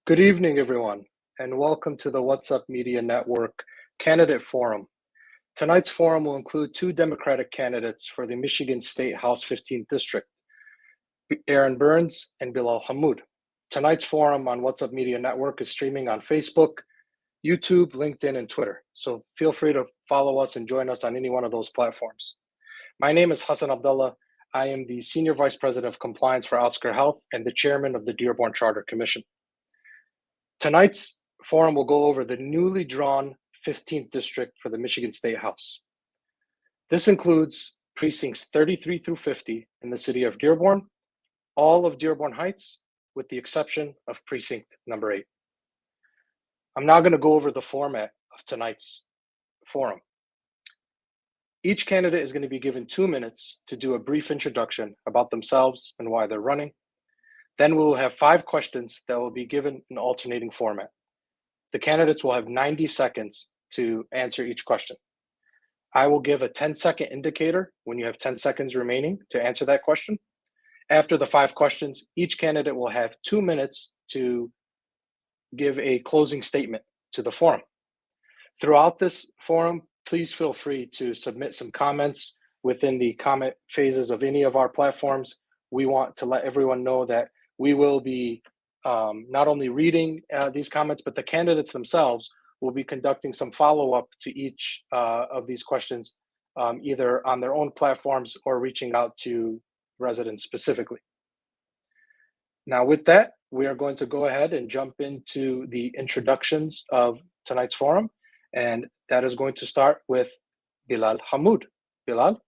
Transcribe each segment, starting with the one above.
Good evening, everyone, and welcome to the WhatsApp Media Network Candidate Forum. Tonight's forum will include two Democratic candidates for the Michigan State House 15th District, Erin Byrnes and Bilal Hammoud. Tonight's forum on WhatsApp Media Network is streaming on Facebook, YouTube, LinkedIn, and Twitter. So feel free to follow us and join us on any one of those platforms. My name is Hassan Abdullah. I am the Senior Vice President of Compliance for Oscar Health and the Chairman of the Dearborn Charter Commission. Tonight's forum will go over the newly drawn 15th District for the Michigan State House. This includes precincts 33 through 50 in the city of Dearborn, all of Dearborn Heights, with the exception of precinct number 8. I'm now going to go over the format of tonight's forum. Each candidate is going to be given 2 minutes to do a brief introduction about themselves and why they're running. Then we will have 5 questions that will be given in alternating format. The candidates will have 90 seconds to answer each question. I will give a 10-second indicator when you have 10 seconds remaining to answer that question. After the 5 questions, each candidate will have 2 minutes to give a closing statement to the forum. Throughout this forum, please feel free to submit some comments within the comment phases of any of our platforms. We want to let everyone know that we will be not only reading these comments, but the candidates themselves will be conducting some follow-up to each of these questions, either on their own platforms or reaching out to residents specifically. Now with that, we are going to go ahead and jump into the introductions of tonight's forum, and that is going to start with Bilal Hammoud. Bilal?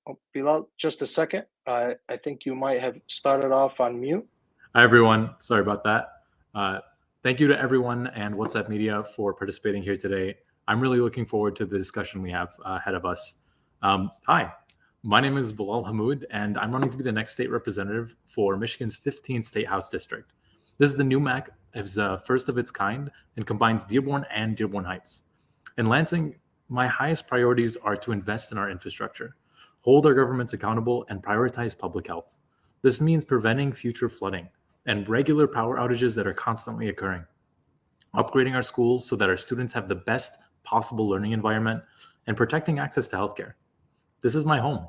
Oh, Bilal, just a second. I think you might have started off on mute. Hi, everyone. Sorry about that. Thank you to everyone and WhatsApp Media for participating here today. I'm really looking forward to the discussion we have ahead of us. Hi, my name is Bilal Hammoud, and I'm running to be the next state representative for Michigan's 15th State House District. This is the new map, is first of its kind, and combines Dearborn and Dearborn Heights. In Lansing, my highest priorities are to invest in our infrastructure, hold our governments accountable, and prioritize public health. This means preventing future flooding and regular power outages that are constantly occurring, upgrading our schools so that our students have the best possible learning environment, and protecting access to healthcare. This is my home,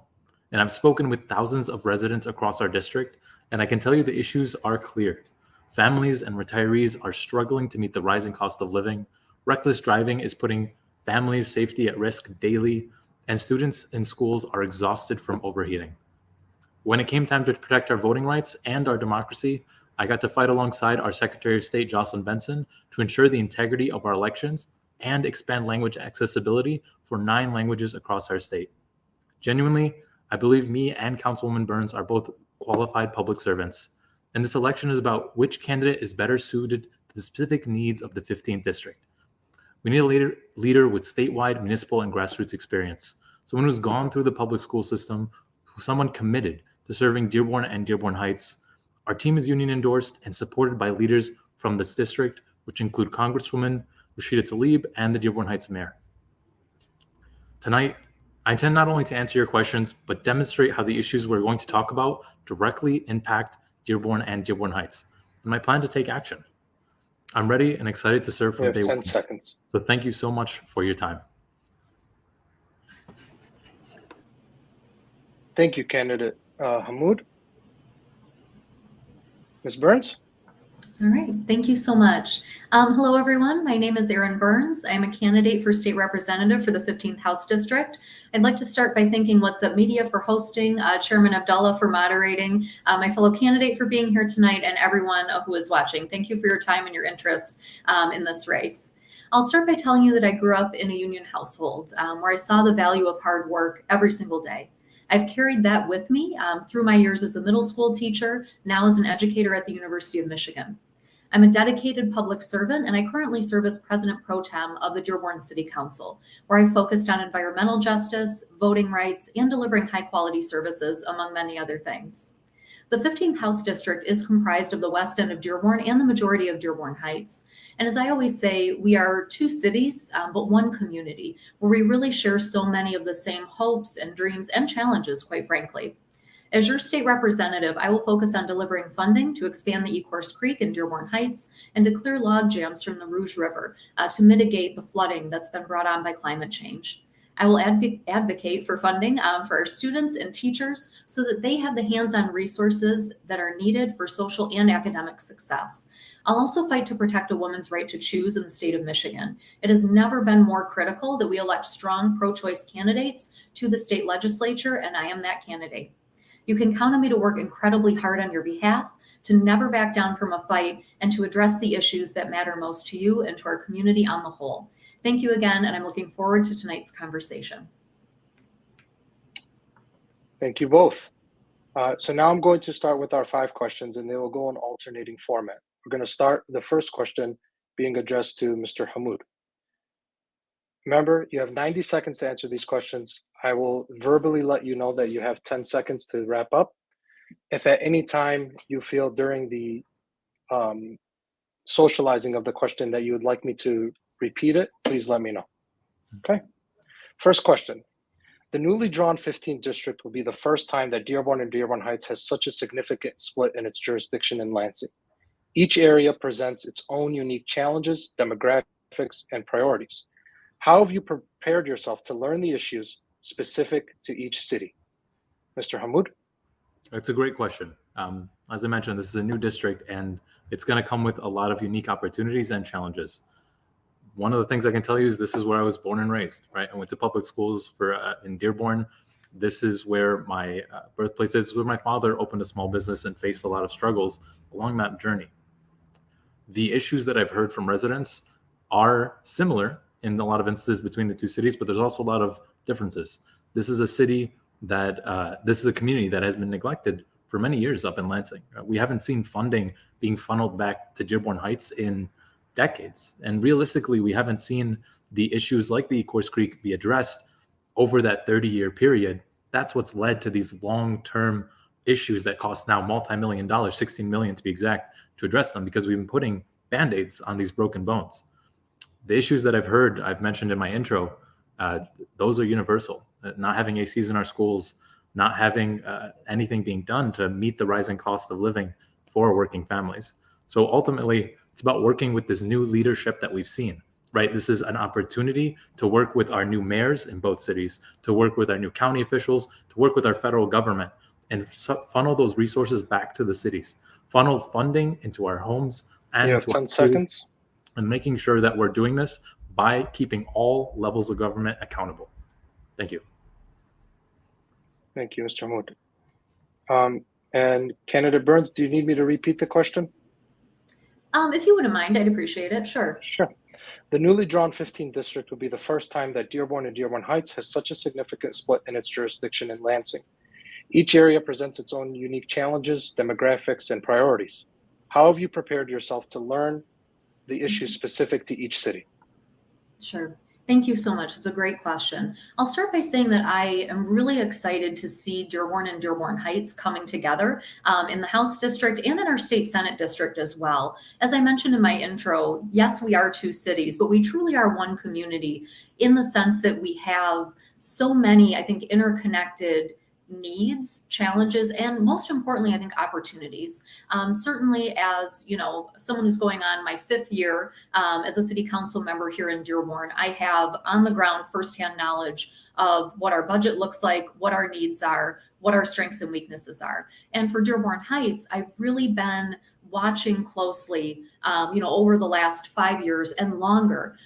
and I've spoken with thousands of residents across our district, and I can tell you the issues are clear. Families and retirees are struggling to meet the rising cost of living. Reckless driving is putting families' safety at risk daily, and students in schools are exhausted from overheating. When it came time to protect our voting rights and our democracy, I got to fight alongside our Secretary of State, Jocelyn Benson, to ensure the integrity of our elections and expand language accessibility for 9 languages across our state. Genuinely, I believe me and Councilwoman Byrnes are both qualified public servants, and this election is about which candidate is better suited to the specific needs of the 15th District. We need a leader with statewide, municipal, and grassroots experience, someone who's gone through the public school system, someone committed to serving Dearborn and Dearborn Heights. Our team is union endorsed and supported by leaders from this district, which include Congresswoman Rashida Tlaib and the Dearborn Heights Mayor. Tonight, I intend not only to answer your questions, but demonstrate how the issues we're going to talk about directly impact Dearborn and Dearborn Heights, and my plan to take action. I'm ready and excited to serve from day 10 one. seconds. So thank you so much for your time. Thank you, candidate Hammoud. Ms. Byrnes? All right, thank you so much. Hello, everyone. My name is Erin Byrnes. I'm a candidate for state representative for the 15th House District. I'd like to start by thanking WhatsApp Media for hosting, Chairman Abdullah for moderating, my fellow candidate for being here tonight, and everyone who is watching. Thank you for your time and your interest in this race. I'll start by telling you that I grew up in a union household where I saw the value of hard work every single day. I've carried that with me through my years as a middle school teacher, now as an educator at the University of Michigan. I'm a dedicated public servant, and I currently serve as President Pro Tem of the Dearborn City Council, where I focused on environmental justice, voting rights, and delivering high-quality services, among many other things. The 15th House District is comprised of the west end of Dearborn and the majority of Dearborn Heights. And as I always say, we are 2 cities, but 1 community, where we really share so many of the same hopes and dreams and challenges, quite frankly. As your state representative, I will focus on delivering funding to expand the Ecorse Creek in Dearborn Heights and to clear log jams from the Rouge River to mitigate the flooding that's been brought on by climate change. I will advocate for funding for our students and teachers so that they have the hands-on resources that are needed for social and academic success. I'll also fight to protect a woman's right to choose in the state of Michigan. It has never been more critical that we elect strong pro-choice candidates to the state legislature, and I am that candidate. You can count on me to work incredibly hard on your behalf, to never back down from a fight, and to address the issues that matter most to you and to our community on the whole. Thank you again, and I'm looking forward to tonight's conversation. Thank you both. So now I'm going to start with our 5 questions, and they will go in alternating format. We're going to start the first question being addressed to Mr. Hammoud. Remember, you have 90 seconds to answer these questions. I will verbally let you know that you have 10 seconds to wrap up. If at any time you feel during the socializing of the question that you would like me to repeat it, please let me know. Okay. First question. The newly drawn 15th district will be the first time that Dearborn and Dearborn Heights has such a significant split in its jurisdiction in Lansing. Each area presents its own unique challenges, demographics, and priorities. How have you prepared yourself to learn the issues specific to each city? Mr. Hammoud? That's a great question. As I mentioned, this is a new district, and it's going to come with a lot of unique opportunities and challenges. One of the things I can tell you is this is where I was born and raised, right? I went to public schools in Dearborn. This is where my birthplace is, where my father opened a small business and faced a lot of struggles along that journey. The issues that I've heard from residents are similar in a lot of instances between the two cities, but there's also a lot of differences. This is a city that, this is a community that has been neglected for many years up in Lansing. We haven't seen funding being funneled back to Dearborn Heights in decades. And realistically, we haven't seen the issues like the Ecorse Creek be addressed over that 30-year period. That's what's led to these long-term issues that cost now multi-million dollars, $16 million to be exact, to address them, because we've been putting Band-Aids on these broken bones. The issues that I've mentioned in my intro, those are universal. Not having ACs in our schools, not having anything being done to meet the rising cost of living for working families. So ultimately, it's about working with this new leadership that we've seen, right? This is an opportunity to work with our new mayors in both cities, to work with our new county officials, to work with our federal government, and funnel those resources back to the cities, funnel funding into our homes and you have 10 seconds, and making sure that we're doing this by keeping all levels of government accountable. Thank you. Thank you, Mr. Hammoud. And Candidate Byrnes, do you need me to repeat the question? If you wouldn't mind, I'd appreciate it. Sure. Sure. The newly drawn 15th district will be the first time that Dearborn and Dearborn Heights has such a significant split in its jurisdiction in Lansing. Each area presents its own unique challenges, demographics, and priorities. How have you prepared yourself to learn the issues specific to each city? Sure. Thank you so much. It's a great question. I'll start by saying that I am really excited to see Dearborn and Dearborn Heights coming together in the House district and in our state Senate district as well. As I mentioned in my intro, yes, we are two cities, but we truly are one community in the sense that we have so many, I think, interconnected needs, challenges, and most importantly, I think opportunities. Certainly as, someone who's going on my 5th year as a city council member here in Dearborn, I have on the ground firsthand knowledge of what our budget looks like, what our needs are, what our strengths and weaknesses are. And for Dearborn Heights, I've really been watching closely, over the last 5 years and longer,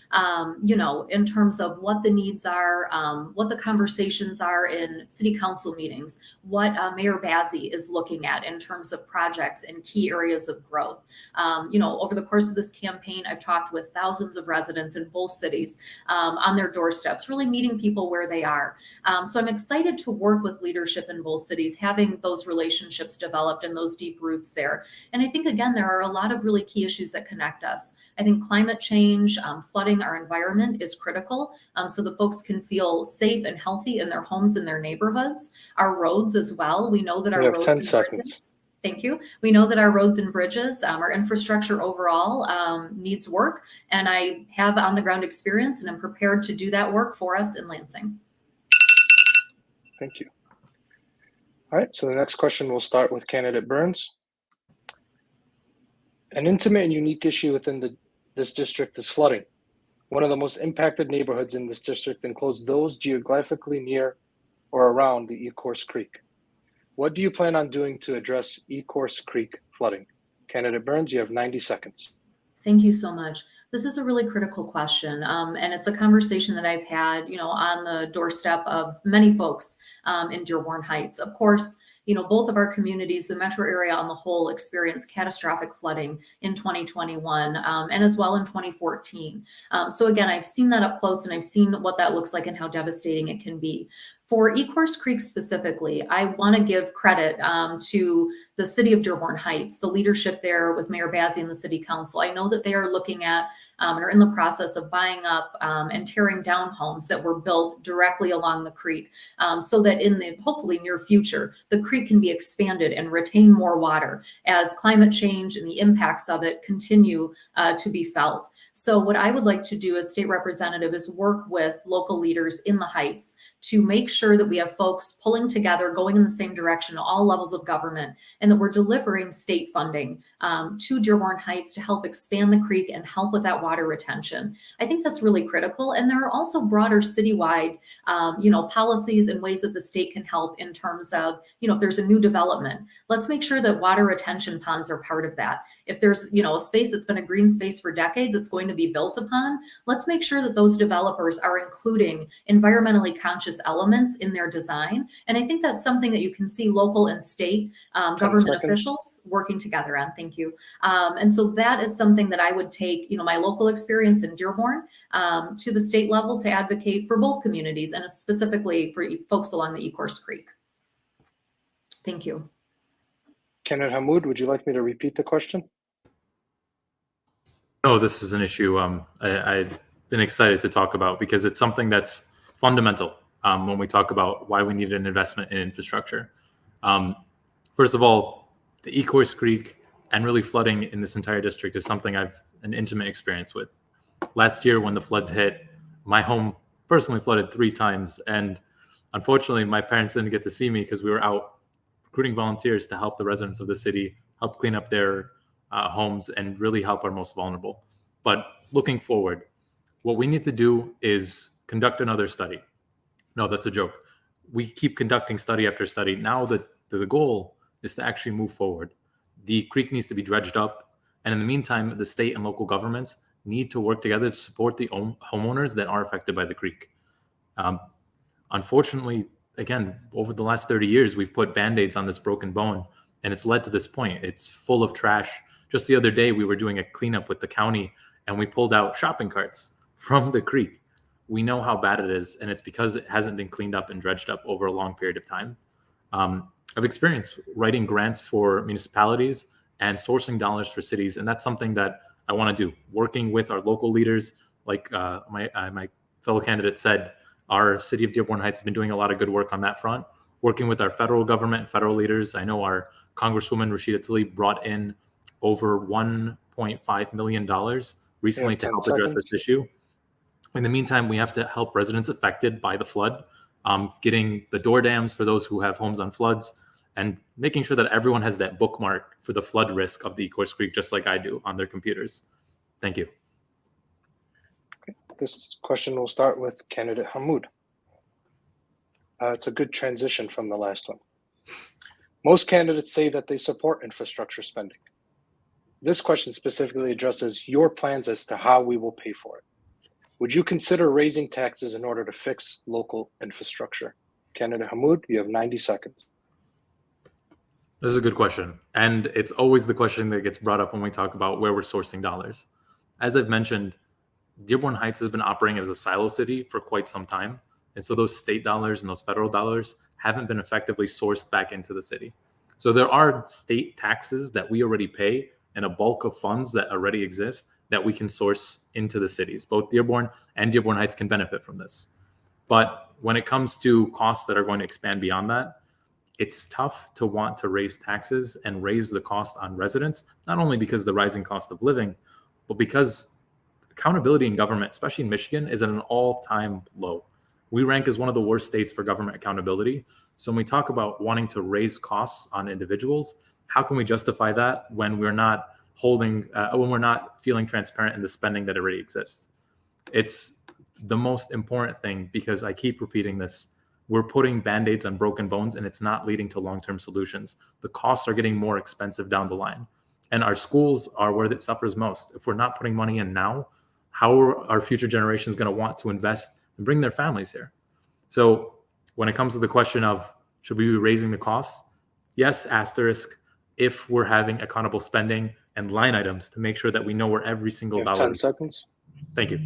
in terms of what the needs are, what the conversations are in city council meetings, what Mayor Bazzi is looking at in terms of projects and key areas of growth. Over the course of this campaign, I've talked with thousands of residents in both cities on their doorsteps, really meeting people where they are. So I'm excited to work with leadership in both cities, having those relationships developed and those deep roots there. And I think, again, there are a lot of really key issues that connect us. I think climate change, flooding our environment is critical, so the folks can feel safe and healthy in their homes and their neighborhoods. Our roads as well. We know that our roads 10 seconds. Thank you. We know that our roads and bridges, our infrastructure overall needs work, and I have on the ground experience and I'm prepared to do that work for us in Lansing. Thank you. All right, so the next question will start with candidate Byrnes. An intimate and unique issue within this district is flooding. One of the most impacted neighborhoods in this district includes those geographically near or around the Ecorse Creek. What do you plan on doing to address Ecorse Creek flooding? Candidate Byrnes, you have 90 seconds. Thank you so much. This is a really critical question, and it's a conversation that I've had, on the doorstep of many folks in Dearborn Heights. Of course, both of our communities, the metro area on the whole, experienced catastrophic flooding in 2021 and as well in 2014. So again, I've seen that up close and I've seen what that looks like and how devastating it can be. For Ecorse Creek specifically, I want to give credit to the city of Dearborn Heights, the leadership there with Mayor Bazzi and the city council. I know that they are looking at and are in the process of buying up and tearing down homes that were built directly along the creek so that in the hopefully near future, the creek can be expanded and retain more water as climate change and the impacts of it continue to be felt. So what I would like to do as state representative is work with local leaders in the Heights to make sure that we have folks pulling together, going in the same direction at all levels of government, and that we're delivering state funding to Dearborn Heights to help expand the creek and help with that water retention. I think that's really critical. And there are also broader citywide, policies and ways that the state can help in terms of, if there's a new development, let's make sure that water retention ponds are part of that. If there's, a space that's been a green space for decades, it's going to be built upon. Let's make sure that those developers are including environmentally conscious elements in their design. And I think that's something that you can see local and state government officials working together on. Thank you. And so that is something that I would take, my local experience in Dearborn to the state level to advocate for both communities and specifically for folks along the Ecorse Creek. Thank you. Candidate Hammoud, would you like me to repeat the question? No, this is an issue I've been excited to talk about because it's something that's fundamental when we talk about why we need an investment in infrastructure. First of all, the Ecorse Creek and really flooding in this entire district is something I've an intimate experience with. Last year when the floods hit, my home personally flooded 3 times. And unfortunately, my parents didn't get to see me because we were out recruiting volunteers to help the residents of the city, help clean up their homes and really help our most vulnerable. But looking forward, what we need to do is conduct another study. No, that's a joke. We keep conducting study after study. Now the goal is to actually move forward. The creek needs to be dredged up. And in the meantime, the state and local governments need to work together to support the homeowners that are affected by the creek. Unfortunately, again, over the last 30 years, we've put Band-Aids on this broken bone, and it's led to this point. It's full of trash. Just the other day, we were doing a cleanup with the county, and we pulled out shopping carts from the creek. We know how bad it is, and it's because it hasn't been cleaned up and dredged up over a long period of time. I've experienced writing grants for municipalities and sourcing dollars for cities, and that's something that I want to do, working with our local leaders. Like my fellow candidate said, our city of Dearborn Heights has been doing a lot of good work on that front, working with our federal government and federal leaders. I know our Congresswoman Rashida Tlaib brought in over $1.5 million recently to help address this issue. In the meantime, we have to help residents affected by the flood, getting the door dams for those who have homes on floods, and making sure that everyone has that bookmark for the flood risk of the Ecorse Creek, just like I do on their computers. Thank you. This question will start with candidate Hammoud. It's a good transition from the last one. Most candidates say that they support infrastructure spending. This question specifically addresses your plans as to how we will pay for it. Would you consider raising taxes in order to fix local infrastructure? Candidate Hammoud, you have 90 seconds. This is a good question. And it's always the question that gets brought up when we talk about where we're sourcing dollars. As I've mentioned, Dearborn Heights has been operating as a silo city for quite some time. And so those state dollars and those federal dollars haven't been effectively sourced back into the city. So there are state taxes that we already pay and a bulk of funds that already exist that we can source into the cities. Both Dearborn and Dearborn Heights can benefit from this. But when it comes to costs that are going to expand beyond that, it's tough to want to raise taxes and raise the cost on residents, not only because of the rising cost of living, but because accountability in government, especially in Michigan, is at an all-time low. we rank as one of the worst states for government accountability. So when we talk about wanting to raise costs on individuals, how can we justify that when we're not when we're not feeling transparent in the spending that already exists? It's the most important thing, because I keep repeating this. We're putting Band-Aids on broken bones, and it's not leading to long-term solutions. The costs are getting more expensive down the line. And our schools are where it suffers most. If we're not putting money in now, how are our future generations going to want to invest and bring their families here? So when it comes to the question of should we be raising the costs? Yes, asterisk, if we're having accountable spending and line items to make sure that we know where every single dollar 10 seconds. Thank you.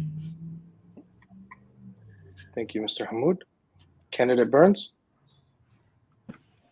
Thank you, Mr. Hammoud. Candidate Byrnes.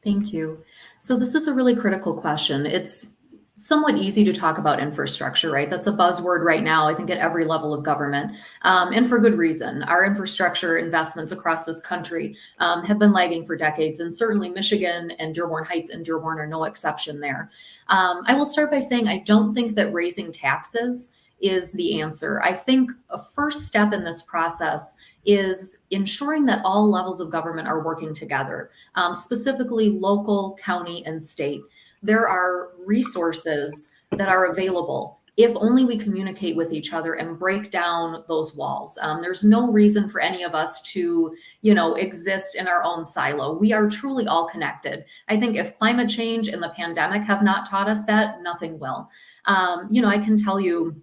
Thank you. So this is a really critical question. It's somewhat easy to talk about infrastructure, right? That's a buzzword right now, I think, at every level of government, and for good reason. Our infrastructure investments across this country have been lagging for decades, and certainly Michigan and Dearborn Heights and Dearborn are no exception there. I will start by saying I don't think that raising taxes is the answer. I think a first step in this process is ensuring that all levels of government are working together, specifically local, county, and state. There are resources that are available if only we communicate with each other and break down those walls. There's no reason for any of us to, exist in our own silo. We are truly all connected. I think if climate change and the pandemic have not taught us that, nothing will. I can tell you,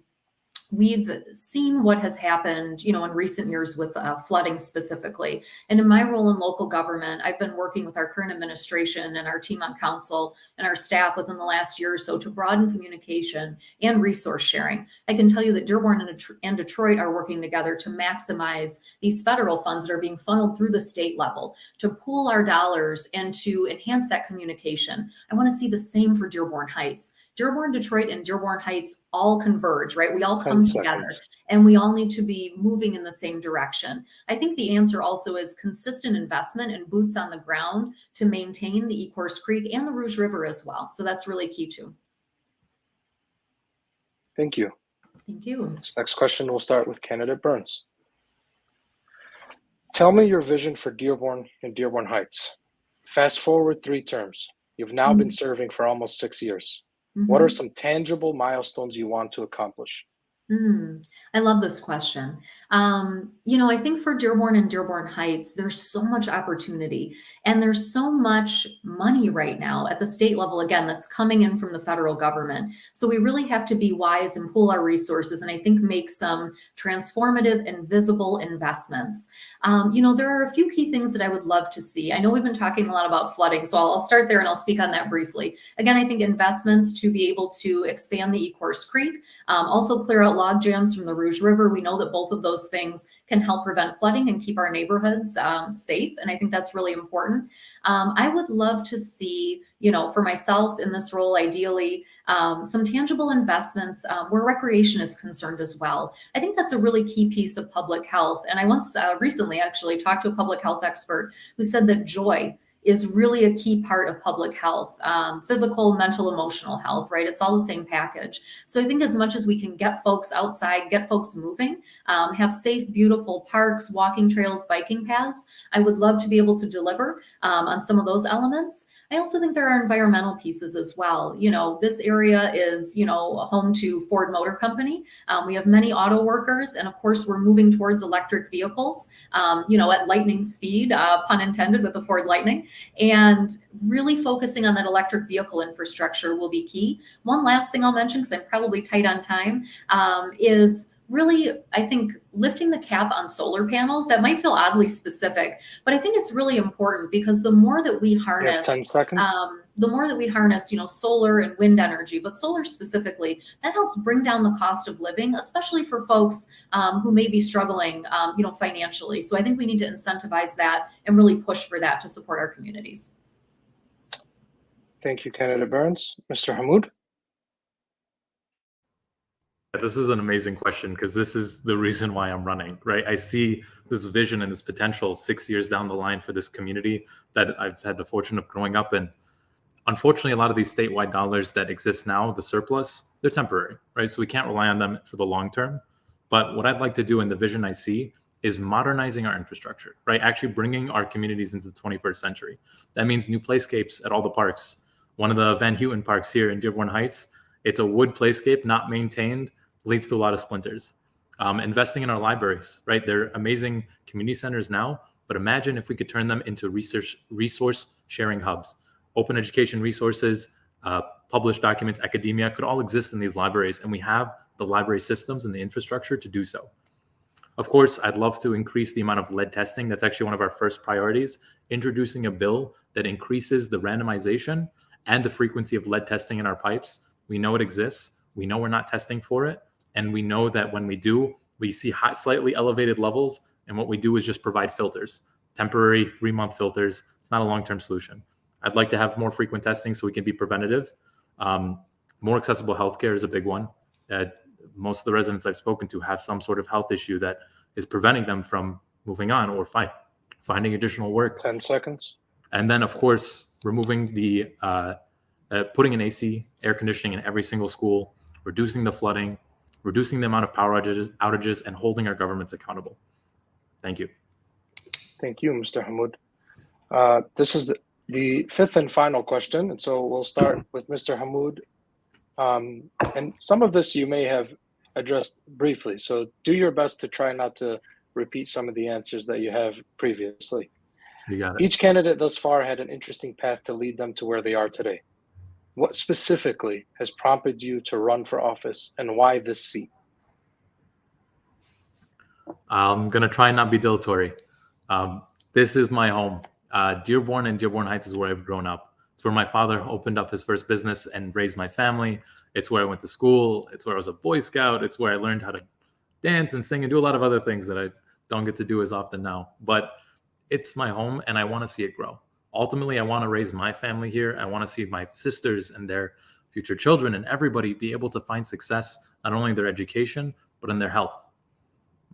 we've seen what has happened, in recent years with flooding specifically. And in my role in local government, I've been working with our current administration and our team on council and our staff within the last year or so to broaden communication and resource sharing. I can tell you that Dearborn and Detroit are working together to maximize these federal funds that are being funneled through the state level, to pool our dollars and to enhance that communication. I want to see the same for Dearborn Heights. Dearborn, Detroit, and Dearborn Heights all converge, right? We all come together, and we all need to be moving in the same direction. I think the answer also is consistent investment and boots on the ground to maintain the Ecorse Creek and the Rouge River as well. So that's really key too. Thank you. Thank you. This next question will start with candidate Byrnes. Tell me your vision for Dearborn and Dearborn Heights. Fast forward 3 terms. You've now been serving for almost 6 years. What are some tangible milestones you want to accomplish? I love this question. I think for Dearborn and Dearborn Heights, there's so much opportunity and there's so much money right now at the state level, again, that's coming in from the federal government. So we really have to be wise and pool our resources and I think make some transformative and visible investments. There are a few key things that I would love to see. I know we've been talking a lot about flooding, so I'll start there and I'll speak on that briefly. Again, I think investments to be able to expand the Ecorse Creek, also clear out log jams from the Rouge River. We know that both of those things can help prevent flooding and keep our neighborhoods safe. And I think that's really important. I would love to see, for myself in this role, ideally, some tangible investments where recreation is concerned as well. I think that's a really key piece of public health. And I once recently actually talked to a public health expert who said that joy is really a key part of public health, physical, mental, emotional health, right? It's all the same package. So I think as much as we can get folks outside, get folks moving, have safe, beautiful parks, walking trails, biking paths, I would love to be able to deliver on some of those elements. I also think there are environmental pieces as well. This area is, home to Ford Motor Company. We have many auto workers, and of course, we're moving towards electric vehicles, at lightning speed, pun intended with the Ford Lightning, and really focusing on that electric vehicle infrastructure will be key. One last thing I'll mention, because I'm probably tight on time, is really, I think, lifting the cap on solar panels. That might feel oddly specific, but I think it's really important because the more that we harness, 10 seconds. The more that we harness, solar and wind energy, but solar specifically, that helps bring down the cost of living, especially for folks who may be struggling, financially. So I think we need to incentivize that and really push for that to support our communities. Thank you, candidate Byrnes. Mr. Hammoud. This is an amazing question because this is the reason why I'm running, right? I see this vision and this potential 6 years down the line for this community that I've had the fortune of growing up in. Unfortunately, a lot of these statewide dollars that exist now, the surplus, they're temporary, right? So we can't rely on them for the long term. But what I'd like to do in the vision I see is modernizing our infrastructure, right? Actually bringing our communities into the 21st century. That means new playscapes at all the parks. One of the Van Houten parks here in Dearborn Heights, it's a wood playscape, not maintained, leads to a lot of splinters. Investing in our libraries, right? They're amazing community centers now, but imagine if we could turn them into resource sharing hubs. Open education resources, published documents, academia could all exist in these libraries, and we have the library systems and the infrastructure to do so. Of course, I'd love to increase the amount of lead testing. That's actually one of our first priorities, introducing a bill that increases the randomization and the frequency of lead testing in our pipes. We know it exists. We know we're not testing for it. And we know that when we do, we see slightly elevated levels. And what we do is just provide filters, temporary 3-month filters. It's not a long-term solution. I'd like to have more frequent testing so we can be preventative. More accessible healthcare is a big one. Most of the residents I've spoken to have some sort of health issue that is preventing them from moving on or finding additional work. 10 seconds. And then, of course, removing the putting an AC, air conditioning in every single school, reducing the flooding, reducing the amount of power outages, and holding our governments accountable. Thank you. Thank you, Mr. Hammoud. This is the fifth and final question, and so we'll start with Mr. Hammoud. And some of this you may have addressed briefly, so do your best to try not to repeat some of the answers that you have previously. You got it. Each candidate thus far had an interesting path to lead them to where they are today. What specifically has prompted you to run for office, and why this seat? I'm going to try and not be dilatory. This is my home. Dearborn and Dearborn Heights is where I've grown up. It's where my father opened up his first business and raised my family. It's where I went to school. It's where I was a Boy Scout. It's where I learned how to dance and sing and do a lot of other things that I don't get to do as often now. But it's my home, and I want to see it grow. Ultimately, I want to raise my family here. I want to see my sisters and their future children and everybody be able to find success, not only in their education, but in their health.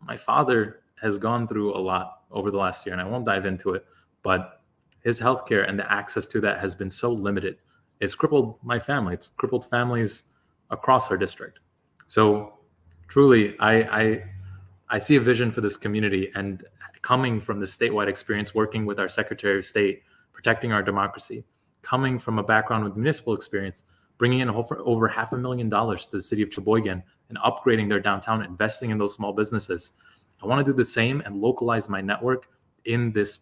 My father has gone through a lot over the last year, and I won't dive into it, but his healthcare and the access to that has been so limited. It's crippled my family. It's crippled families across our district. So truly, I see a vision for this community, and coming from the statewide experience, working with our Secretary of State, protecting our democracy, coming from a background with municipal experience, bringing in over $500,000 to the city of Sheboygan and upgrading their downtown, investing in those small businesses. I want to do the same and localize my network in this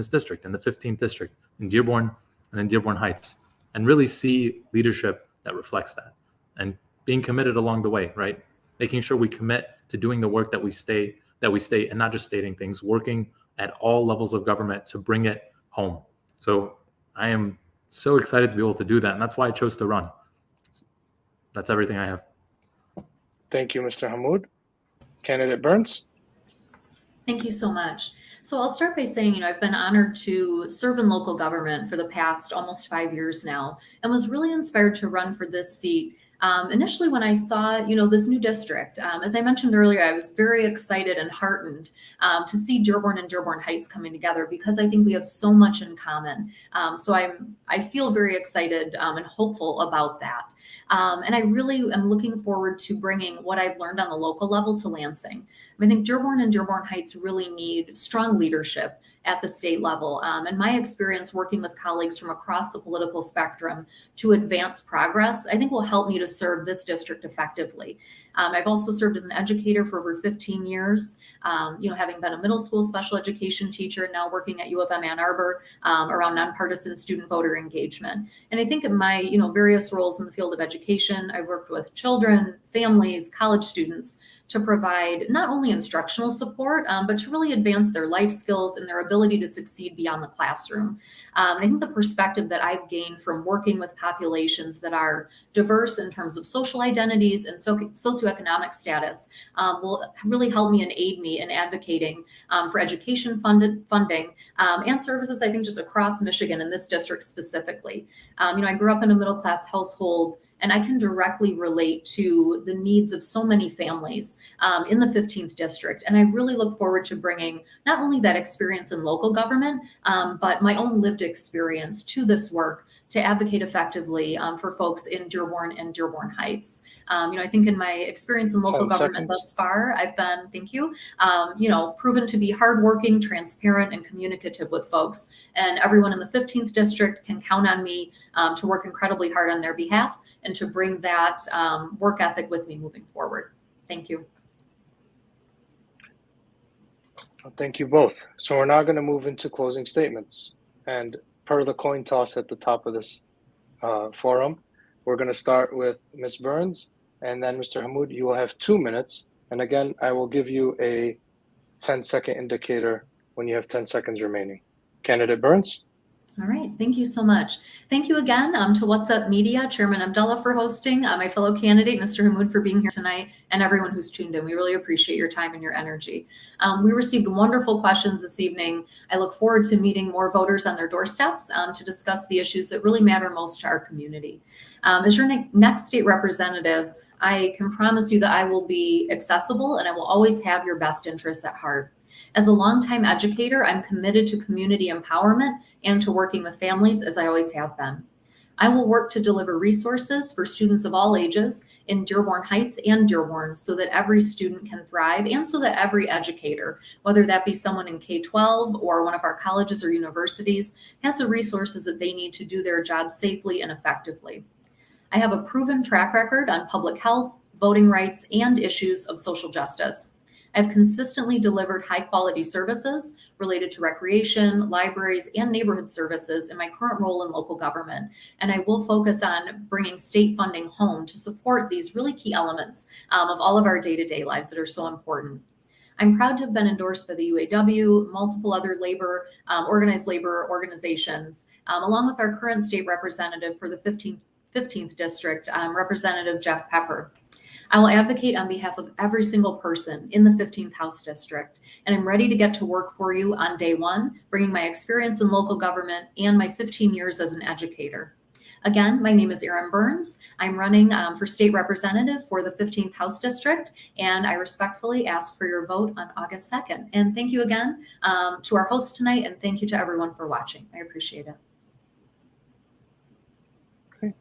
district, in the 15th district, in Dearborn and in Dearborn Heights, and really see leadership that reflects that, and being committed along the way, right? Making sure we commit to doing the work that we state, and not just stating things, working at all levels of government to bring it home. So I am so excited to be able to do that, and that's why I chose to run. That's everything I have. Thank you, Mr. Hammoud. Candidate Byrnes. Thank you so much. So I'll start by saying, I've been honored to serve in local government for the past almost 5 years now, and was really inspired to run for this seat. Initially, when I saw, this new district, as I mentioned earlier, I was very excited and heartened to see Dearborn and Dearborn Heights coming together, because I think we have so much in common. So I feel very excited and hopeful about that. And I really am looking forward to bringing what I've learned on the local level to Lansing. I think Dearborn and Dearborn Heights really need strong leadership at the state level. And my experience working with colleagues from across the political spectrum to advance progress, I think will help me to serve this district effectively. I've also served as an educator for over 15 years, having been a middle school special education teacher, now working at U of M Ann Arbor around nonpartisan student voter engagement. And I think in my, various roles in the field of education, I've worked with children, families, college students to provide not only instructional support, but to really advance their life skills and their ability to succeed beyond the classroom. And I think the perspective that I've gained from working with populations that are diverse in terms of social identities and socioeconomic status will really help me and aid me in advocating for education funding and services, I think, just across Michigan and this district specifically. I grew up in a middle-class household, and I can directly relate to the needs of so many families in the 15th district. And I really look forward to bringing not only that experience in local government, but my own lived experience to this work to advocate effectively for folks in Dearborn and Dearborn Heights. I think in my experience in local government thus far, I've been, thank you, proven to be hardworking, transparent, and communicative with folks. And everyone in the 15th district can count on me to work incredibly hard on their behalf and to bring that work ethic with me moving forward. Thank you. Thank you both. So we're now going to move into closing statements. And per the coin toss at the top of this forum, we're going to start with Ms. Byrnes, and then Mr. Hammoud, you will have 2 minutes. And again, I will give you a 10-second indicator when you have 10 seconds remaining. Candidate Byrnes? All right, thank you so much. Thank you again to What's Up Media, Chairman Abdullah for hosting, my fellow candidate, Mr. Hammoud, for being here tonight, and everyone who's tuned in. We really appreciate your time and your energy. We received wonderful questions this evening. I look forward to meeting more voters on their doorsteps to discuss the issues that really matter most to our community. As your next state representative, I can promise you that I will be accessible and I will always have your best interests at heart. As a longtime educator, I'm committed to community empowerment and to working with families, as I always have been. I will work to deliver resources for students of all ages in Dearborn Heights and Dearborn so that every student can thrive and so that every educator, whether that be someone in K-12 or one of our colleges or universities, has the resources that they need to do their job safely and effectively. I have a proven track record on public health, voting rights, and issues of social justice. I've consistently delivered high-quality services related to recreation, libraries, and neighborhood services in my current role in local government, and I will focus on bringing state funding home to support these really key elements of all of our day-to-day lives that are so important. I'm proud to have been endorsed by the UAW, multiple other organized labor organizations, along with our current state representative for the 15th District, Representative Jeff Pepper. I will advocate on behalf of every single person in the 15th House District, and I'm ready to get to work for you on day one, bringing my experience in local government and my 15 years as an educator. Again, my name is Erin Byrnes. I'm running for state representative for the 15th House District, and I respectfully ask for your vote on August 2nd. And thank you again to our host tonight, and thank you to everyone for watching. I appreciate it. Okay.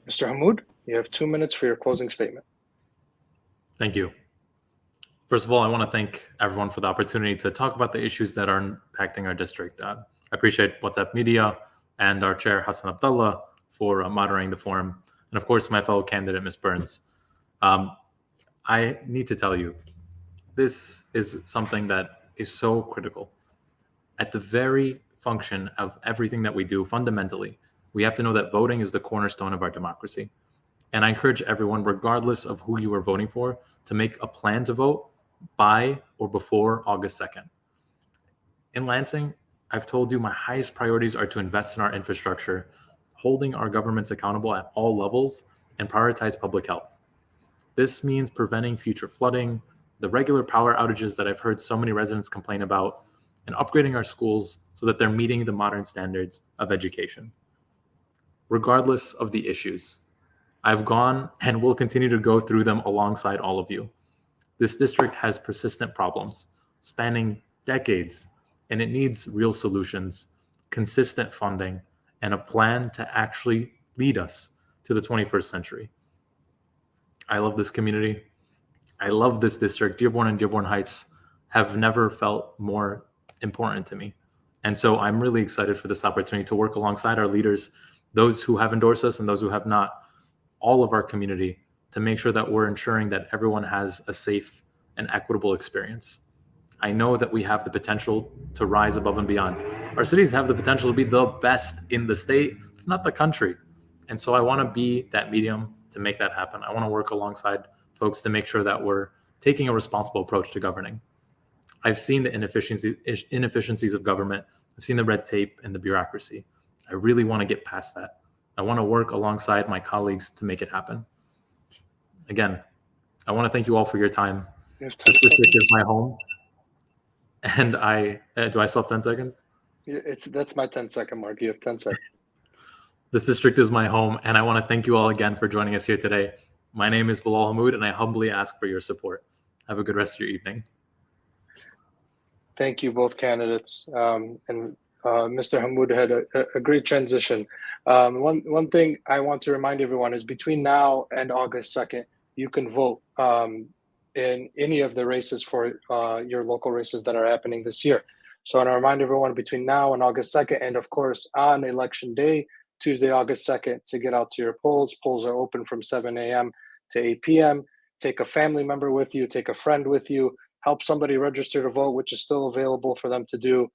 Mr. Hammoud, you have 2 minutes for your closing statement. Thank you. First of all, I want to thank everyone for the opportunity to talk about the issues that are impacting our district. I appreciate What's Up Media and our chair, Hassan Abdullah, for moderating the forum. And of course, my fellow candidate, Ms. Byrnes. I need to tell you, this is something that is so critical. At the very function of everything that we do, fundamentally, we have to know that voting is the cornerstone of our democracy. And I encourage everyone, regardless of who you are voting for, to make a plan to vote by or before August 2nd. In Lansing, I've told you my highest priorities are to invest in our infrastructure, holding our governments accountable at all levels, and prioritize public health. This means preventing future flooding, the regular power outages that I've heard so many residents complain about, and upgrading our schools so that they're meeting the modern standards of education. Regardless of the issues, I've gone and will continue to go through them alongside all of you. This district has persistent problems spanning decades, and it needs real solutions, consistent funding, and a plan to actually lead us to the 21st century. I love this community. I love this district. Dearborn and Dearborn Heights have never felt more important to me. And so I'm really excited for this opportunity to work alongside our leaders, those who have endorsed us and those who have not, all of our community, to make sure that we're ensuring that everyone has a safe and equitable experience. I know that we have the potential to rise above and beyond. Our cities have the potential to be the best in the state, if not the country. And so I want to be that medium to make that happen. I want to work alongside folks to make sure that we're taking a responsible approach to governing. I've seen the inefficiencies of government. I've seen the red tape and the bureaucracy. I really want to get past that. I want to work alongside my colleagues to make it happen. Again, I want to thank you all for your time. This district is my home. And do I still have 10 seconds? That's my 10-second mark. You have 10 seconds. This district is my home, and I want to thank you all again for joining us here today. My name is Bilal Hammoud, and I humbly ask for your support. Have a good rest of your evening. Thank you, both candidates. And Mr. Hammoud had a great transition. One thing I want to remind everyone is between now and August 2nd, you can vote in any of the races for your local races that are happening this year. So I want to remind everyone between now and August 2nd, and of course on election day, Tuesday, August 2nd, to get out to your polls. Polls are open from 7 a.m. to 8 p.m. Take a family member with you, take a friend with you, help somebody register to vote, which is still available for them to do.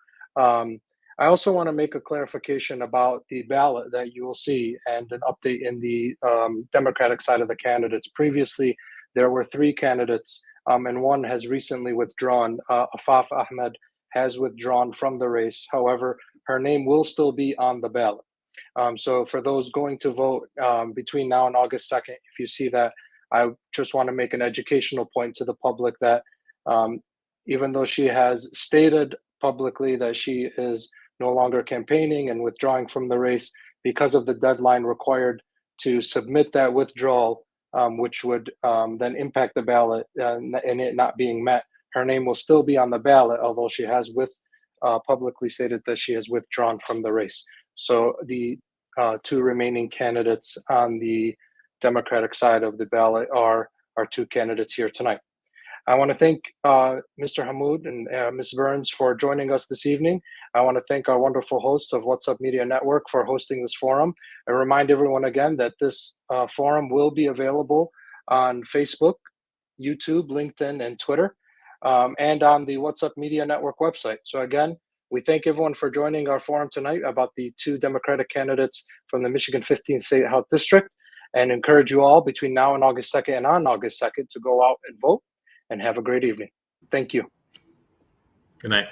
I also want to make a clarification about the ballot that you will see and an update in the Democratic side of the candidates. Previously, there were 3 candidates, and one has recently withdrawn. Afaf Ahmed has withdrawn from the race. However, her name will still be on the ballot. So for those going to vote between now and August 2nd, if you see that, I just want to make an educational point to the public that even though she has stated publicly that she is no longer campaigning and withdrawing from the race, because of the deadline required to submit that withdrawal, which would then impact the ballot and it not being met, her name will still be on the ballot, although she has publicly stated that she has withdrawn from the race. So the 2 remaining candidates on the Democratic side of the ballot are our 2 candidates here tonight. I want to thank Mr. Hammoud and Ms. Byrnes for joining us this evening. I want to thank our wonderful hosts of WhatsApp Media Network for hosting this forum. I remind everyone again that this forum will be available on Facebook, YouTube, LinkedIn, and Twitter, and on the WhatsApp Media Network website. So again, we thank everyone for joining our forum tonight about the 2 Democratic candidates from the Michigan 15th State House District, and encourage you all between now and August 2nd and on August 2nd to go out and vote, and have a great evening. Thank you. Good night.